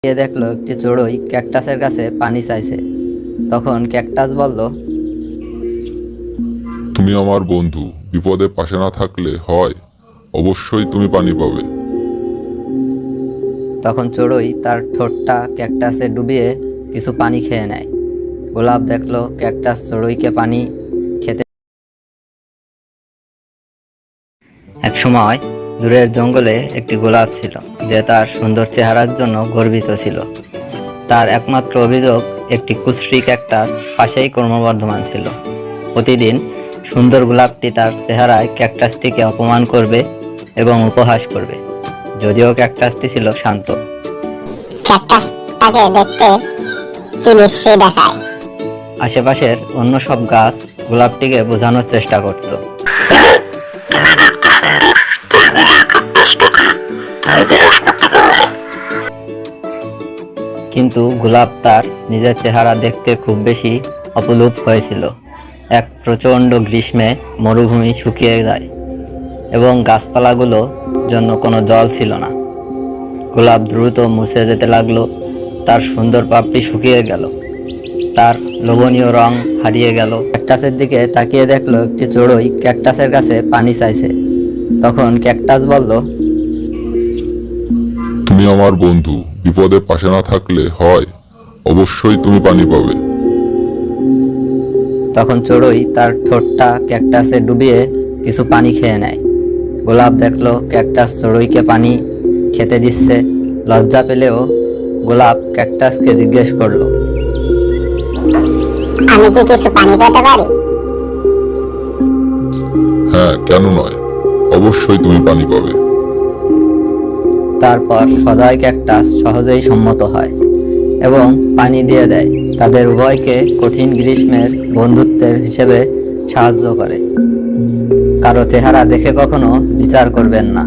এ দেখলো একটি চড়ুই ক্যাকটাসের কাছে পানি চাইছে। তখন ক্যাকটাস বলল, তুমি আমার বন্ধু, বিপদে পাশে না থাকলে হয় অবশ্যই তুমি পানি পাবে। তখন চড়ুই তার ঠোঁটটা ক্যাকটাসে ডুবিয়ে কিছু পানি খেয়ে নেয়। গোলাপ দেখলো ক্যাকটাস চড়ুইকে পানি খেতে। একসময় দূরের জঙ্গলে একটি গোলাপ ছিল, যে তার সুন্দর চেহারার জন্য গর্বিত ছিল। তার একমাত্র অভিযোগ, একটি কুশ্রী ক্যাকটাস পাশেই ক্রমবর্ধমান ছিল। প্রতিদিন সুন্দর গোলাপটি তার চেহারায় ক্যাকটাসটিকে অপমান করবে এবং উপহাস করবে, যদিও ক্যাকটাসটি ছিল শান্ত। ক্যাকটাস তাকে দেখতে চিবিশ্রী দেখায়। আশেপাশের অন্য সব গাছ গোলাপটিকে বোঝানোর চেষ্টা করত। কিন্তু গোলাপ তার নিজের চেহারা দেখতে খুব বেশি অপলূপ হয়েছিল। এক প্রচণ্ড গ্রীষ্মে মরুভূমি শুকিয়ে যায় এবং গাছপালাগুলোর জন্য কোনো জল ছিল না। গোলাপ দ্রুত মুছে যেতে লাগলো। তার সুন্দর পাপড়ি শুকিয়ে গেল, তার লোভনীয় রং হারিয়ে গেল। ক্যাকটাসের দিকে তাকিয়ে দেখলো একটি চড়ুই ক্যাকটাসের কাছে পানি চাইছে। তখন ক্যাকটাস বলল, তুমি আমার বন্ধু, বিপদে পাশে না থাকলে হয় অবশ্যই তুমি পানি পাবে। তখন চড়ুই তার ঠোঁটটা ক্যাকটাসে ডুবিয়ে কিছু পানি খেয়ে নেয়। গোলাপ দেখলো ক্যাকটাস চড়ুইকে পানি খেতে দিচ্ছে। লজ্জা পেলেও গোলাপ ক্যাকটাসকে জিজ্ঞেস করলো, আমি কি কিছু পানি পেতে পারি? হ্যাঁ, কেন নয়, অবশ্যই তুমি পানি পাবে। তারপর সদয় ক্যাকটাস সহজেই সম্মত হয় এবং পানি দিয়ে দেয়। তাদের উভয়কে কঠিন গ্রীষ্মের বন্ধুত্বের হিসেবে সাহায্য করে। কারো চেহারা দেখে কখনো বিচার করবেন না।